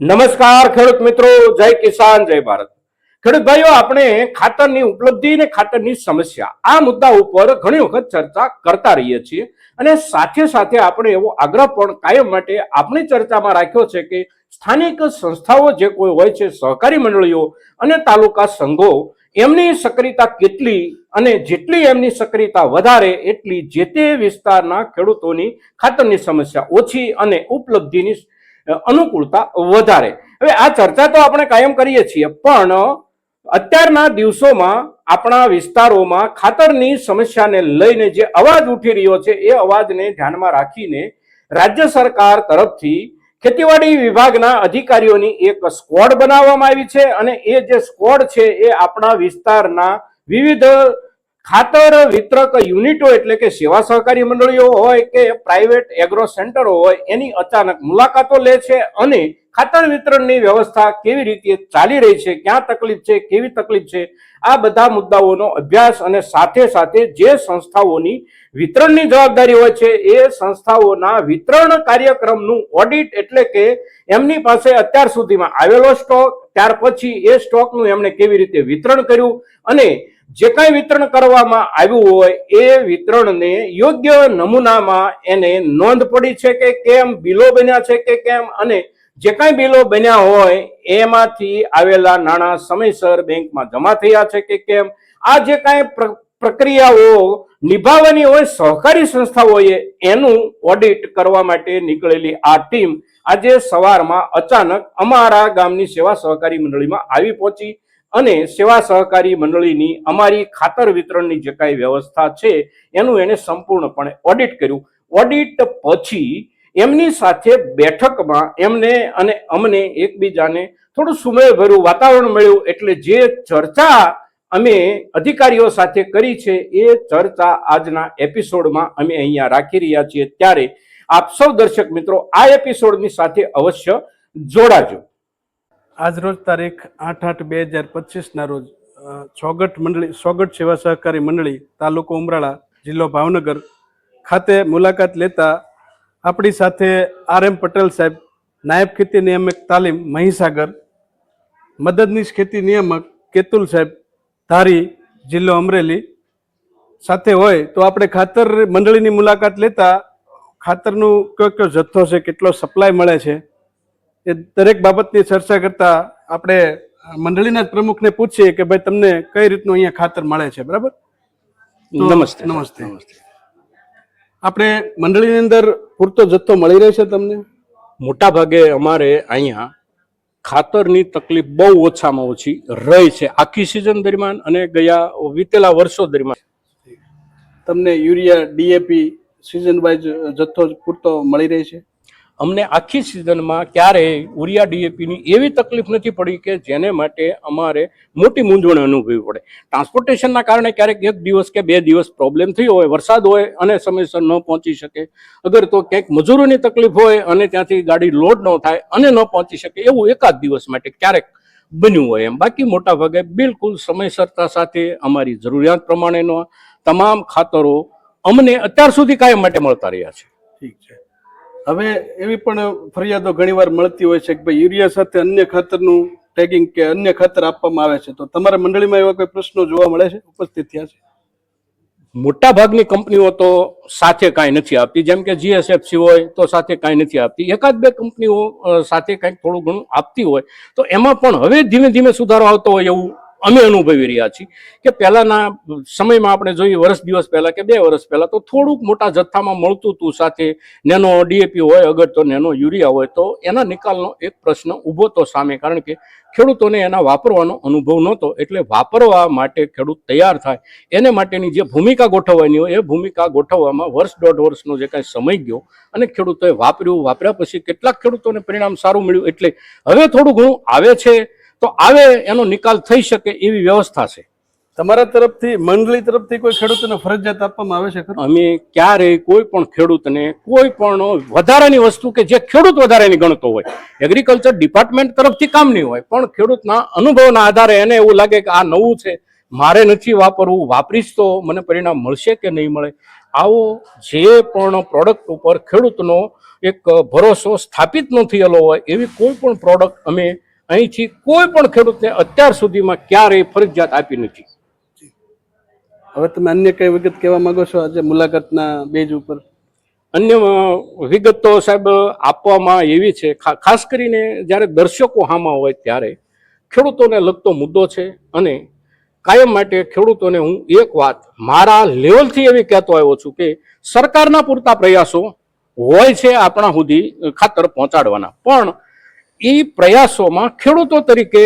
નમસ્કાર ખેડૂત મિત્રો, જય કિસાન, જય ભારત. ખેડૂત ભાઈઓ, આપણે ખાતરની ઉપલબ્ધિ અને ખાતરની સમસ્યા આ મુદ્દા ઉપર ઘણી વખત ચર્ચા કરતા રહીએ છીએ અને સાથે સાથે આપણે એવો આગ્રહ પણ કાયમ માટે આપણી ચર્ચામાં રાખ્યો છે કે સ્થાનિક સંસ્થાઓ જે કોઈ હોય છે, સહકારી મંડળીઓ અને તાલુકા સંઘો, એમની સક્રિયતા કેટલી અને જેટલી એમની સક્રિયતા વધારે એટલી જે તે વિસ્તારના ખેડૂતોની ખાતરની સમસ્યા ઓછી અને ઉપલબ્ધિની અનુકૂળતા વધારે. હવે આ ચર્ચા તો આપણે કાયમ કરીએ છીએ, પણ અત્યારના દિવસોમાં આપણા વિસ્તારોમાં ખાતરની સમસ્યાને લઈને જે અવાજ ઉઠી રહ્યો છે એ અવાજને ધ્યાનમાં રાખીને રાજ્ય સરકાર તરફથી ખેતીવાડી વિભાગના અધિકારીઓની એક સ્ક્વોડ બનાવવામાં આવી છે અને એ જે સ્ક્વોડ છે એ આપણા વિસ્તારના વિવિધ ખાતર વિતરક યુનિટો એટલે કે સેવા સહકારી મંડળીઓ હોય કે પ્રાઇવેટ એગ્રો સેન્ટરો હોય એની અચાનક મુલાકાતો લે છે અને ખાતર વિતરણની વ્યવસ્થા કેવી રીતે ચાલી રહી છે, ક્યાં તકલીફ છે, કેવી તકલીફ છે, આ બધા મુદ્દાઓનો અભ્યાસ અને સાથે સાથે જે સંસ્થાઓની વિતરણની જવાબદારી હોય છે એ સંસ્થાઓના વિતરણ કાર્યક્રમનું ઓડિટ એટલે કે એમની પાસે અત્યાર સુધીમાં આવેલો સ્ટોક, ત્યાર પછી એ સ્ટોકનું એમણે કેવી રીતે વિતરણ કર્યું અને જે કાંઈ વિતરણ કરવામાં આવ્યું હોય એ વિતરણને યોગ્ય નમૂનામાં એને નોંધ પડી છે કે કેમ, બિલો બન્યા છે કે કેમ, અને જે કાંઈ બિલો બન્યા હોય એમાંથી આવેલા નાણાં સમયસર બેંકમાં જમા થયા છે કે કેમ, આ જે કાંઈ પ્રક્રિયાઓ નિભાવવાની હોય સહકારી સંસ્થાઓએ એનું ઓડિટ કરવા માટે નીકળેલી આ ટીમ આજે સવારમાં અચાનક અમારા ગામની સેવા સહકારી મંડળીમાં આવી પહોંચી અને સેવા સહકારી મંડળીની અમારી ખાતર વિતરણની જે કાંઈ વ્યવસ્થા છે એનું એને સંપૂર્ણપણે ઓડિટ કર્યું. ઓડિટ પછી એમની સાથે બેઠકમાં એમને અને અમને એકબીજાને થોડું સુમેળભર્યું વાતાવરણ મળ્યું. એટલે જે ચર્ચા અમે અધિકારીઓ સાથે કરી છે એ ચર્ચા આજના એપિસોડમાં અમે અહીંયા રાખી રહ્યા છીએ. ત્યારે આપ સૌ દર્શક મિત્રો આ એપિસોડની સાથે અવશ્ય જોડાજો. આજરોજ તારીખ 8/8/2025 રોજ સોગઠ સેવા સહકારી મંડળી તાલુકો ઉમરાળા જિલ્લો ભાવનગર ખાતે મુલાકાત લેતા આપણી સાથે RM પટેલ સાહેબ, નાયબ ખેતી નિયામક તાલીમ મહીસાગર, મદદનીશ ખેતી નિયામક કેતુલ સાહેબ ધારી જિલ્લો અમરેલી સાથે હોય. તો આપણે ખાતર મંડળીની મુલાકાત લેતા ખાતરનું કયો જથ્થો છે, કેટલો સપ્લાય મળે છે એ દરેક બાબતની ચર્ચા કરતા આપણે મંડળીના પ્રમુખને પૂછીએ કે ભાઈ તમને કઈ રીતનું અહીંયા ખાતર મળે છે. બરાબર? નમસ્તે. નમસ્તે. આપણે મંડળીની અંદર પૂરતો જથ્થો મળી રહેશે તમને? મોટા ભાગે અમારે અહીંયા ખાતરની તકલીફ બહુ ઓછામાં ઓછી રહી છે આખી સિઝન દરમિયાન અને વીતેલા વર્ષો દરમિયાન. તમને યુરિયા, DAP સિઝન વાઇઝ જથ્થો પૂરતો મળી રહે છે? અમને આખી સિઝનમાં ક્યારેય યુરિયા DAPની એવી તકલીફ નથી પડી કે જેને માટે અમારે મોટી મૂંઝવણ અનુભવવી પડે. ટ્રાન્સપોર્ટેશનના કારણે ક્યારેક 1 દિવસ કે 2 દિવસ પ્રોબ્લેમ થયો હોય, વરસાદ હોય અને સમયસર ન પહોંચી શકે, અગર તો ક્યાંક મજૂરોની તકલીફ હોય અને ત્યાંથી ગાડી લોડ ન થાય અને ન પહોંચી શકે, એવું એકાદ દિવસ માટે ક્યારેક બન્યું હોય એમ. બાકી મોટા ભાગે બિલકુલ સમયસરતા સાથે અમારી જરૂરિયાત પ્રમાણેનો તમામ ખાતરો અમને અત્યાર સુધી કાયમ માટે મળતા રહ્યા છે. ઠીક છે. હવે એવી પણ ફરિયાદો ઘણીવાર મળતી હોય છે કે ભાઈ યુરિયા સાથે અન્ય ખાતરનું ટેગિંગ કે અન્ય ખાતર આપવામાં આવે છે, તો તમારા મંડળીમાં એવા કોઈ પ્રશ્નો જોવા મળે છે, ઉપસ્થિત થયા છે? મોટા ભાગની કંપનીઓ તો સાથે કાંઈ નથી આપતી, જેમ કે GSFC હોય તો સાથે કાંઈ નથી આપતી. એકાદ બે કંપનીઓ સાથે કાંઈક થોડું ઘણું આપતી હોય તો એમાં પણ હવે ધીમે ધીમે સુધારો આવતો હોય એવું અમે અનુભવી રહ્યા છીએ. કે પહેલાના સમયમાં આપણે જોઈએ વર્ષ દિવસ પહેલા કે 2 વર્ષ પહેલા તો થોડુંક મોટા જથ્થામાં મળતું હતું, સાથે નેનો DAP હોય અગર તો નેનો યુરિયા હોય તો એના નિકાલનો એક પ્રશ્ન ઊભો તો સામે, કારણ કે ખેડૂતોને એના વાપરવાનો અનુભવ નહોતો. એટલે વાપરવા માટે ખેડૂત તૈયાર થાય એને માટેની જે ભૂમિકા ગોઠવવાની હોય એ ભૂમિકા ગોઠવવામાં 1.5 વર્ષનો જે કાંઈ સમય ગયો અને ખેડૂતોએ વાપર્યા પછી કેટલાક ખેડૂતોને પરિણામ સારું મળ્યું. એટલે હવે થોડું ઘણું આવે છે તો આવે એનો નિકાલ થઈ શકે એવી વ્યવસ્થા છે. તમારા તરફથી, મંડળી તરફથી કોઈ ખેડૂતોને ફરજિયાત આપવામાં આવે છે? અમે ક્યારેય કોઈ પણ ખેડૂતને કોઈ પણ વધારાની વસ્તુ કે જે ખેડૂત વધારાની ગણતો હોય, એગ્રીકલ્ચર ડિપાર્ટમેન્ટ તરફથી કામ નહીં હોય, પણ ખેડૂતના અનુભવના આધારે એને એવું લાગે કે આ નવું છે, મારે નથી વાપરવું, વાપરીશ તો મને પરિણામ મળશે કે નહીં મળે, આવો જે પણ પ્રોડક્ટ ઉપર ખેડૂતનો એક ભરોસો સ્થાપિત ન થયેલો હોય એવી કોઈ પણ પ્રોડક્ટ અમે અહીંથી કોઈ પણ ખેડૂતને અત્યાર સુધીમાં ક્યારેય ફરજિયાત આપી નથી. હવે તમે અન્ય કઈ વિગત કહેવા માંગો છો આજે મુલાકાતના બેઝ ઉપર? અન્ય વિગત તો સાહેબ આપવામાં એવી છે, ખાસ કરીને જ્યારે દર્શકો હામાં હોય ત્યારે ખેડૂતોને લગતો મુદ્દો છે. અને કાયમ માટે ખેડૂતોને હું એક વાત મારા લેવલથી એવી કહેતો આવ્યો છું કે સરકારના પૂરતા પ્રયાસો હોય છે આપણા સુધી ખાતર પહોંચાડવાના, પણ એ પ્રયાસોમાં ખેડૂતો તરીકે,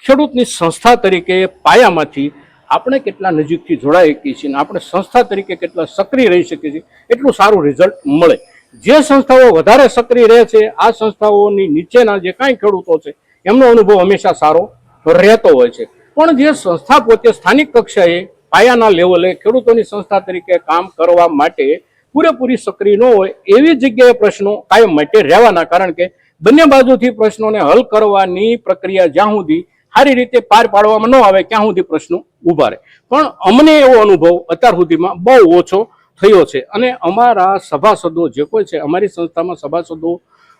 ખેડૂતની સંસ્થા તરીકે પાયામાંથી આપણે કેટલા નજીકથી જોડાઈ શકીએ છીએ, આપણે સંસ્થા તરીકે કેટલા સક્રિય રહી શકીએ છીએ, એટલું સારું રિઝલ્ટ મળે. જે સંસ્થાઓ વધારે સક્રિય રહે છે, આ સંસ્થાઓની નીચેના જે કાંઈ ખેડૂતો છે એમનો અનુભવ હંમેશા સારો રહેતો હોય છે. પણ જે સંસ્થા પોતે સ્થાનિક કક્ષાએ પાયાના લેવલે ખેડૂતોની સંસ્થા તરીકે કામ કરવા માટે પૂરેપૂરી સક્રિય ન હોય એવી જગ્યાએ પ્રશ્નો કાયમ માટે રહેવાના, કારણ કે બંને બાજુથી પ્રશ્નોને હલ કરવાની પ્રક્રિયા જ્યાં સુધી સારી રીતે પાર પાડવામાં ન આવે ત્યાં સુધી પ્રશ્નો ઊભા રહે. પણ અમને એવો અનુભવ અત્યાર સુધીમાં બહુ ઓછો થયો છે. અને અમારા સભાસદો જે કોઈ છે, અમારી સંસ્થામાં સભાસદો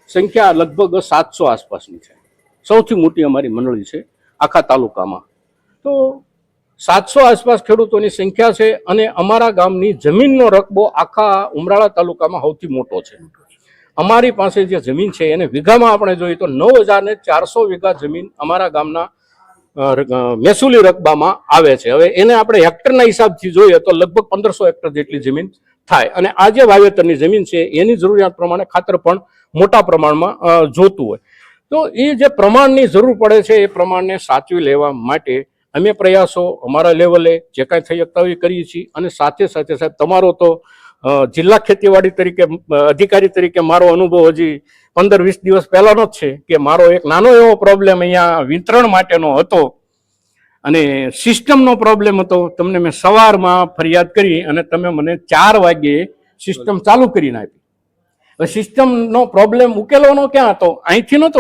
સંખ્યા લગભગ 700 આસપાસની છે. સૌથી મોટી અમારી મંડળી છે આખા તાલુકામાં. તો 700 આસપાસ ખેડૂતોની સંખ્યા છે અને અમારા ગામની જમીનનો રકબો આખા ઉમરાળા તાલુકામાં સૌથી મોટો છે. અમારી પાસે જે જમીન છે એને વીઘામાં આપણે જોઈએ તો 9400 વીઘા જમીન અમારા ગામના મહેસૂલી રકબામાં આવે છે. હવે એને આપણે હેક્ટરના હિસાબથી જોઈએ તો લગભગ 1500 હેક્ટર જેટલી જમીન થાય. અને આ જે વાવેતરની જમીન છે એની જરૂરિયાત પ્રમાણે ખાતર પણ મોટા પ્રમાણમાં જોતું હોય. તો એ જે પ્રમાણની જરૂર પડે છે એ પ્રમાણને સાચવી લેવા માટે અમે પ્રયાસો અમારા લેવલે જે કાંઈ થઈ શકતા હોય કરીએ છીએ. અને સાથે સાથે સાહેબ તમારો તો જિલ્લા ખેતીવાડી તરીકે અધિકારી તરીકે મારો અનુભવ હજી 15-20 દિવસ પહેલાનો જ છે કે મારો એક નાનો એવો પ્રોબ્લેમ અહીંયા વિતરણ માટેનો હતો અને સિસ્ટમનો પ્રોબ્લેમ હતો. તમને મેં સવારમાં ફરિયાદ કરી અને તમે મને 4 વાગ્યે સિસ્ટમ ચાલુ કરીને આપી. હવે સિસ્ટમનો પ્રોબ્લેમ ઉકેલવાનો ક્યાં હતો? અહીંથી નહોતો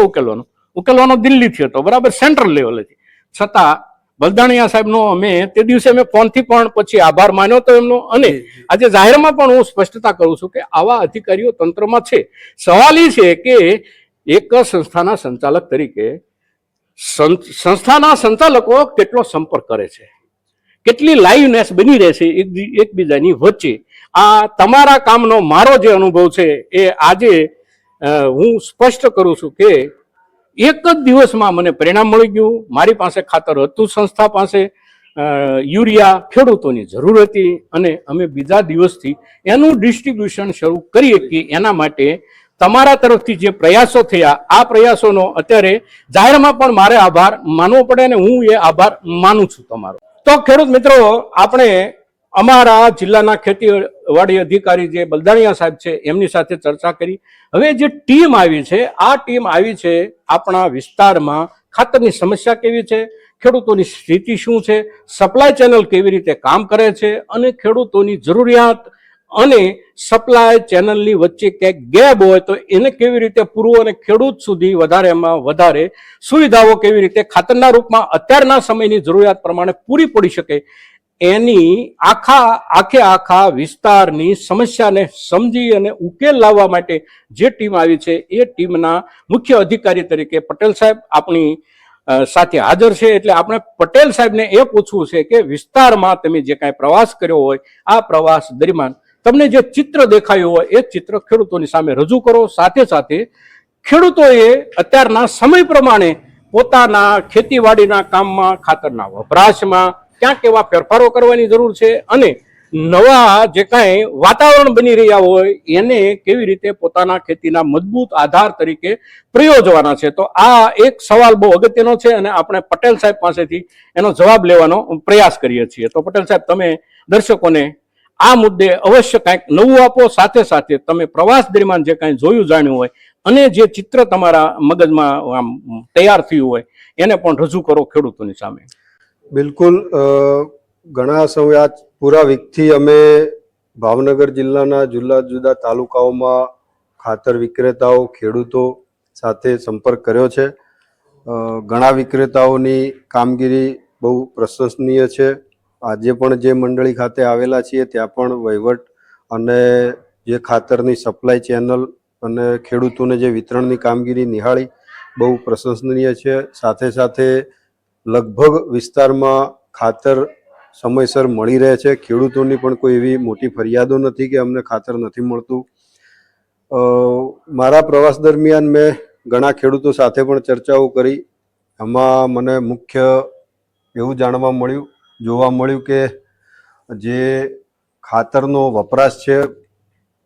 ઉકેલવાનો દિલ્હીથી હતો, બરાબર, સેન્ટ્રલ લેવલેથી. છતાં બલદાણિયા સાહેબનો તે દિવસે મેં ફોનથી પણ પછી આભાર માન્યો હતો એમનો. અને આજે જાહેરમાં પણ હું સ્પષ્ટતા કરું છું કે આવા અધિકારીઓ તંત્રમાં છે. સવાલ એ છે કે એક સંસ્થાના સંચાલક તરીકે સંસ્થાના સંચાલકો કેટલો સંપર્ક કરે છે, કેટલી લાઈવનેસ બની રહે છે એકબીજાની વચ્ચે. આ તમારા કામનો મારો જે અનુભવ છે એ આજે હું સ્પષ્ટ કરું છું કે એક જ દિવસમાં મને પરિણામ મળી ગયું. મારી પાસે ખાતર હતું, સંસ્થા પાસે યુરિયા ખેડૂતોની જરૂર હતી અને અમે બીજા દિવસથી એનું ડિસ્ટ્રીબ્યુશન શરૂ કરી શકીએ. એના માટે તમારા તરફથી જે પ્રયાસો થયા, આ પ્રયાસોનો અત્યારે જાહેરમાં પણ મારે આભાર માનવો પડે અને હું એ આભાર માનું છું તમારો. તો ખેડૂત મિત્રો, આપણે અમારા જિલ્લાના ખેતીવાડી અધિકારી જે બલદાણિયા સાહેબ છે એમની સાથે ચર્ચા કરી. હવે જે ટીમ આવી છે, આ ટીમ આવી છે આપણા વિસ્તારમાં ખાતરની સમસ્યા કેવી છે, ખેડૂતોની સ્થિતિ શું છે, સપ્લાય ચેનલ કેવી રીતે કામ કરે છે અને ખેડૂતોની જરૂરિયાત અને સપ્લાય ચેનલની વચ્ચે ક્યાંક ગેપ હોય તો એને કેવી રીતે પૂરવું અને ખેડૂત સુધી વધારેમાં વધારે સુવિધાઓ કેવી રીતે ખાતરના રૂપમાં અત્યારના સમયની જરૂરિયાત પ્રમાણે પૂરી પડી શકે, એની આખા વિસ્તારની સમસ્યાને સમજી અને ઉકેલ લાવવા માટે જે ટીમ આવી છે એ ટીમના મુખ્ય અધિકારી તરીકે પટેલ સાહેબ આપણી સાથે હાજર છે. એટલે આપણે પટેલ સાહેબને એ પૂછવું છે કે વિસ્તારમાં તમે જે કાંઈ પ્રવાસ કર્યો હોય, આ પ્રવાસ દરમિયાન તમને જે ચિત્ર દેખાયું હોય એ ચિત્ર ખેડૂતોની સામે રજૂ કરો. સાથે સાથે ખેડૂતોએ અત્યારના સમય પ્રમાણે પોતાના ખેતીવાડીના કામમાં, ખાતરના વપરાશમાં ક્યાં કેવા ફેરફારો કરવાની જરૂર છે અને નવા જે કાંઈ વાતાવરણ બની રહ્યા હોય એને કેવી રીતે પોતાના ખેતીના મજબૂત આધાર તરીકે પ્રયોજવાના છે. તો આ એક સવાલ બહુ અગત્યનો છે અને આપણે પટેલ સાહેબ પાસેથી એનો જવાબ લેવાનો પ્રયાસ કરીએ છીએ. તો પટેલ સાહેબ, તમે દર્શકોને આ મુદ્દે અવશ્ય કાંઈક નવું આપો. સાથે સાથે તમે પ્રવાસ દરમિયાન જે કાંઈ જોયું જાણ્યું હોય અને જે ચિત્ર તમારા મગજમાં તૈયાર થયું હોય એને પણ રજૂ કરો ખેડૂતોની સામે. બિલકુલ. ઘણા સમય પૂરા વીકથી અમે ભાવનગર જિલ્લાના જુદા જુદા તાલુકાઓમાં ખાતર વિક્રેતાઓ, ખેડૂતો સાથે સંપર્ક કર્યો છે. ઘણા વિક્રેતાઓની કામગીરી બહુ પ્રશંસનીય છે. આજે પણ જે મંડળી ખાતે આવેલા છીએ ત્યાં પણ વહીવટ અને જે ખાતરની સપ્લાય ચેનલ અને ખેડૂતોને જે વિતરણની કામગીરી નિહાળી બહુ પ્રશંસનીય છે. સાથે સાથે લગભગ વિસ્તારમાં ખાતર સમયસર મળી રહે છે. ખેડૂતોની પણ કોઈ એવી મોટી ફરિયાદો નથી કે અમને ખાતર નથી મળતું. મારા પ્રવાસ દરમિયાન મેં ઘણા ખેડૂતો સાથે પણ ચર્ચાઓ કરી. એમાં મને મુખ્ય એવું જોવા મળ્યું કે જે ખાતરનો વપરાશ છે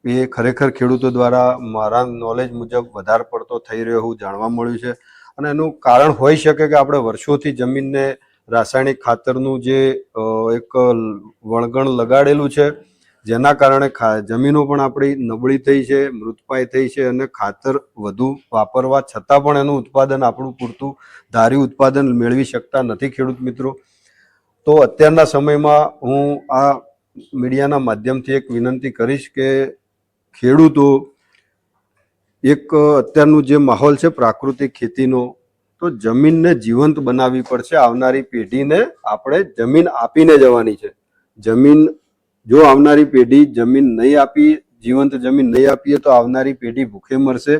એ ખરેખર ખેડૂતો દ્વારા મારા નોલેજ મુજબ વધારે પડતો થઈ રહ્યો એવું જાણવા મળ્યું છે. અને એનું કારણ હોઈ શકે કે આપણે વર્ષોથી જમીનને રાસાયણિક ખાતરનું જે એક વળગણ લગાડેલું છે, જેના કારણે જમીનો પણ આપણી નબળી થઈ છે, મૃતપાય થઈ છે અને ખાતર વધુ વાપરવા છતાં પણ એનું ઉત્પાદન આપણું પૂરતું ધાર્યું ઉત્પાદન મેળવી શકતા નથી ખેડૂત મિત્રો. તો અત્યારના સમયમાં હું આ મીડિયાના માધ્યમથી એક વિનંતી કરીશ કે ખેડૂતો અત્યારનું જે માહોલ છે પ્રાકૃતિક ખેતીનો, તો જમીનને જીવંત બનાવવી પડશે. આવનારી પેઢીને આપણે જમીન આપીને જવાની છે. જો આવનારી પેઢી જીવંત જમીન નહીં આપીએ તો આવનારી પેઢી ભૂખે મરશે.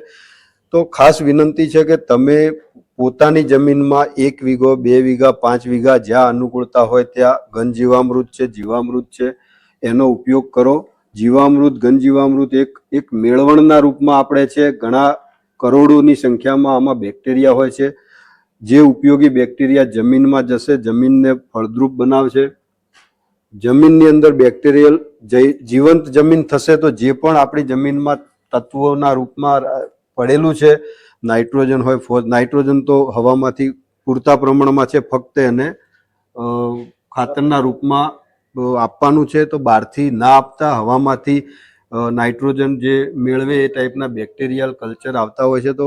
તો ખાસ વિનંતી છે કે તમે પોતાની જમીનમાં 1 વીઘો, 2 વીઘા, 5 વીઘા જ્યાં અનુકૂળતા હોય ત્યાં ઘન જીવામૃત છે, જીવામૃત છે, એનો ઉપયોગ કરો. જીવામૃત, ઘન જીવામૃત એક મેળવણના રૂપમાં આપણે છે. ઘણા કરોડોની સંખ્યામાં આમાં બેક્ટેરિયા હોય છે. જે ઉપયોગી બેક્ટેરિયા જમીનમાં જશે, જમીનને ફળદ્રુપ બનાવશે. જમીનની અંદર બેક્ટેરિયલ જીવંત જમીન થશે તો જે પણ આપણી જમીનમાં તત્વોના રૂપમાં પડેલું છે, નાઇટ્રોજન હોય, નાઇટ્રોજન તો હવામાંથી પૂરતા પ્રમાણમાં છે, ફક્ત એને ખાતરના રૂપમાં આપવાનું છે. તો બહારથી ના આપતા હવામાંથી નાઇટ્રોજન જે મેળવે એ ટાઈપના બેક્ટેરિયલ કલ્ચર આવતા હોય છે. તો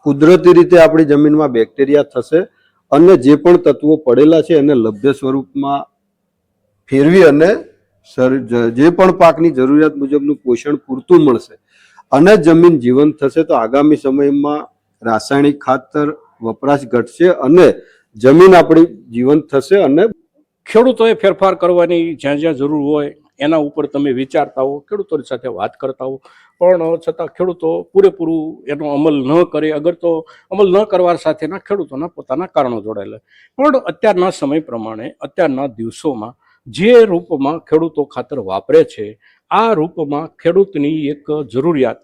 કુદરતી રીતે આપણી જમીનમાં બેક્ટેરિયા થશે અને જે પણ તત્વો પડેલા છે એને લભ્ય સ્વરૂપમાં ફેરવી અને જે પણ પાકની જરૂરિયાત મુજબનું પોષણ પૂરતું મળશે અને જમીન જીવંત થશે. તો આગામી સમયમાં રાસાયણિક ખાતર વપરાશ ઘટશે અને જમીન આપણી જીવંત થશે. અને ખેડૂતોએ ફેરફાર કરવાની જ્યાં જ્યાં જરૂર હોય એના ઉપર તમે વિચારતા હો, ખેડૂતોની સાથે વાત કરતા હો, પણ છતાં ખેડૂતો પૂરેપૂરું એનો અમલ ન કરે. અગર તો અમલ ન કરવા સાથેના ખેડૂતોના પોતાના કારણો જોડાયેલા. પણ અત્યારના સમય પ્રમાણે, અત્યારના દિવસોમાં જે રૂપમાં ખેડૂતો ખાતર વાપરે છે, આ રૂપમાં ખેડૂતની એક જરૂરિયાત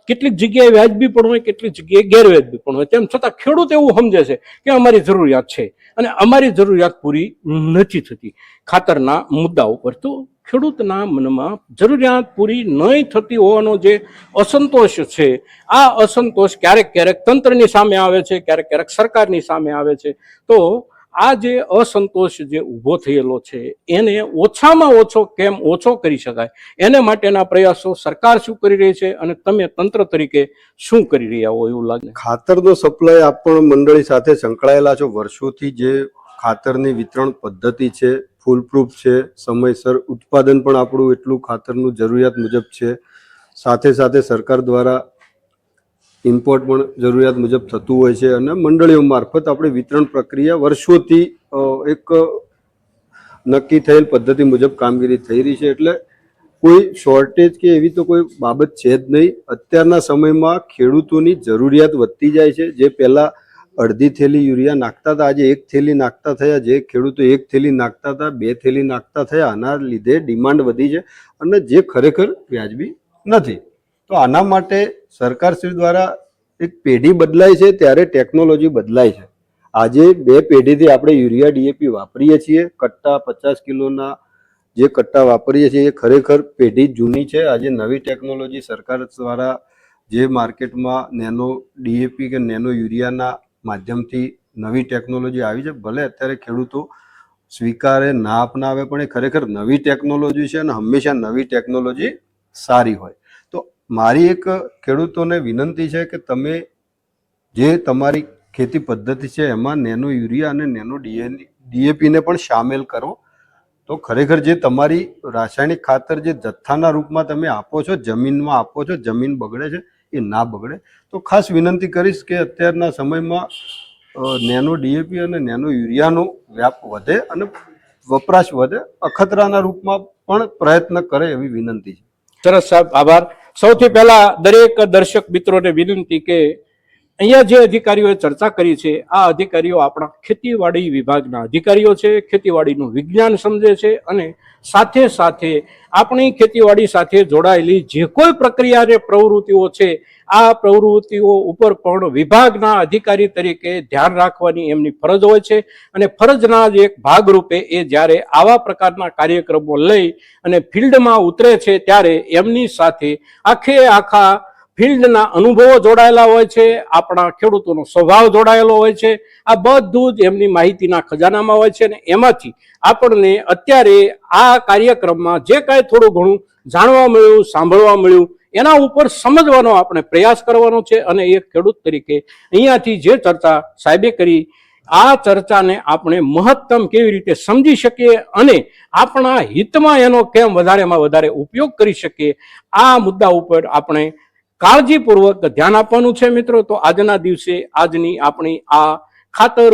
કેટલીક જગ્યાએ વ્યાજબી પણ હોય, કેટલીક જગ્યાએ ગેરવ્યાજબી પણ હોય. તેમ છતાં ખેડૂત એવું સમજે છે કે અમારી જરૂરિયાત છે અને અમારી જરૂરિયાત પૂરી નથી થતી ખાતરના મુદ્દા ઉપર. તો ખેડૂતના મનમાં જરૂરિયાત પૂરી નહીં થતી હોવાનો જે અસંતોષ છે, આ અસંતોષ ક્યારેક ક્યારેક તંત્રની સામે આવે છે, ક્યારેક ક્યારેક સરકારની સામે આવે છે. તો આ જે અસંતોષ જે ઊભો થયેલો છે એને ઓછામાં ઓછો કરી શકાય, એને માટેના પ્રયાસો સરકાર શું કરી રહી છે અને તમે તંત્ર તરીકે શું કરી રહ્યા હો એવું લાગે? ખાતરનો સપ્લાય આપ પણ મંડળી સાથે સંકળાયેલા છો. વર્ષોથી જે ખાતરની વિતરણ પદ્ધતિ છે ફૂલપ્રૂફ છે. સમયસર ઉત્પાદન પણ આપણું એટલું ખાતરનું જરૂરિયાત મુજબ છે. સાથે સાથે સરકાર દ્વારા ઇમ્પોર્ટ પણ જરૂરિયાત મુજબ થતું હોય છે અને મંડળીઓ મારફત આપણે વિતરણ પ્રક્રિયા વર્ષોથી એક નક્કી થયેલ પદ્ધતિ મુજબ કામગીરી થઈ રહી છે. એટલે કોઈ શોર્ટેજ કે એવી તો કોઈ બાબત છે જ નહીં. અત્યારના સમયમાં ખેડૂતોની જરૂરિયાત વધતી જાય છે. જે પહેલા અડધી થેલી યુરિયા નાખતા હતા, આજે 1 થેલી નાખતા થયા. જે ખેડૂતો 1 થેલી નાખતા હતા, 2 થેલી નાખતા થયા. આના લીધે ડિમાન્ડ વધી છે અને જે ખરેખર વ્યાજબી નથી. તો આના માટે સરકારશ્રી દ્વારા એક પેઢી બદલાય છે ત્યારે ટેકનોલોજી બદલાય છે. આજે 2 પેઢીથી આપણે યુરિયા ડીએપી વાપરીએ છીએ. કટ્ટા 50 કિલોના જે કટ્ટા વાપરીએ છીએ એ ખરેખર પેઢી જૂની છે. આજે નવી ટેકનોલોજી સરકાર દ્વારા જે માર્કેટમાં નેનો ડીએપી કે નેનો યુરિયાના માધ્યમથી નવી ટેકનોલોજી આવી છે. ભલે અત્યારે ખેડૂતો સ્વીકારે ના અપનાવે, પણ એ ખરેખર નવી ટેકનોલોજી છે અને હંમેશા નવી ટેકનોલોજી સારી હોય. તો મારી એક ખેડૂતોને વિનંતી છે કે તમે જે તમારી ખેતી પદ્ધતિ છે એમાં નેનો યુરિયા અને નેનો ડીએપીને પણ સામેલ કરો. તો ખરેખર જે તમારી રાસાયણિક ખાતર જે જથ્થાના રૂપમાં તમે આપો છો, જમીનમાં આપો છો, જમીન બગડે છે એ ના બગડે. તો ખાસ વિનંતી કરીશ કે અત્યારના સમયમાં નેનો ડીએપી અને નેનો યુરિયાનો વ્યાપ વધે અને વપરાશ વધે. અખતરાના રૂપમાં પણ પ્રયત્ન કરે એવી વિનંતી છે. સરસ સાહેબ, આભાર. સૌથી પહેલા દરેક દર્શક મિત્રોને વિનંતી કે અહીંયા જે અધિકારીઓએ ચર્ચા કરી છે આ અધિકારીઓ આપણા ખેતીવાડી વિભાગના અધિકારીઓ છે, ખેતીવાડીનું વિજ્ઞાન સમજે છે અને સાથે સાથે આપણી ખેતીવાડી સાથે જોડાયેલી જે કોઈ પ્રક્રિયા અને પ્રવૃત્તિઓ છે આ પ્રવૃત્તિઓ ઉપર પણ વિભાગના અધિકારી તરીકે ધ્યાન રાખવાની એમની ફરજ હોય છે. અને ફરજના જ એક ભાગરૂપે એ જ્યારે આવા પ્રકારના કાર્યક્રમો લઈ અને ફિલ્ડમાં ઉતરે છે ત્યારે એમની સાથે આખા ફિલ્ડના અનુભવો જોડાયેલા હોય છે, આપણા ખેડૂતોનો સ્વભાવ જોડાયેલો હોય છે. આ બધું જ એમની માહિતીના ખજાનામાં હોય છે અને એમાંથી આપણને અત્યારે આ કાર્યક્રમમાં જે કાંઈ થોડું ઘણું જાણવા મળ્યું, સાંભળવા મળ્યું એના ઉપર સમજવાનો આપણે પ્રયાસ કરવાનો છે. અને એક ખેડૂત તરીકે અહીંયાથી જે ચર્ચા સાહેબે કરી આ ચર્ચાને આપણે મહત્તમ કેવી રીતે સમજી શકીએ અને આપણા હિતમાં એનો કેમ વધારેમાં વધારે ઉપયોગ કરી શકીએ આ મુદ્દા ઉપર આપણે કાળજીપૂર્વક ધ્યાન આપવાનું છે મિત્રો. તો આજના દિવસે આજની આપણી આ ખાતર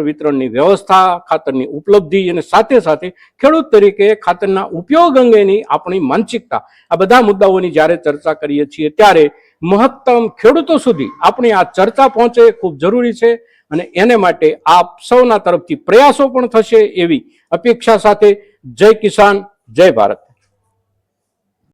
વિતરણની વ્યવસ્થા, ખાતરની ઉપલબ્ધિ અને સાથે સાથે ખેડૂત તરીકે ખાતરના ઉપયોગ અંગેની આપણી માનસિકતા, આ બધા મુદ્દાઓની જ્યારે ચર્ચા કરીએ છીએ ત્યારે મહત્તમ ખેડૂતો સુધી આપણી આ ચર્ચા પહોંચે ખૂબ જરૂરી છે. અને એને માટે આપ સૌના તરફથી પ્રયાસો પણ થશે એવી અપેક્ષા સાથે જય કિસાન, જય ભારત.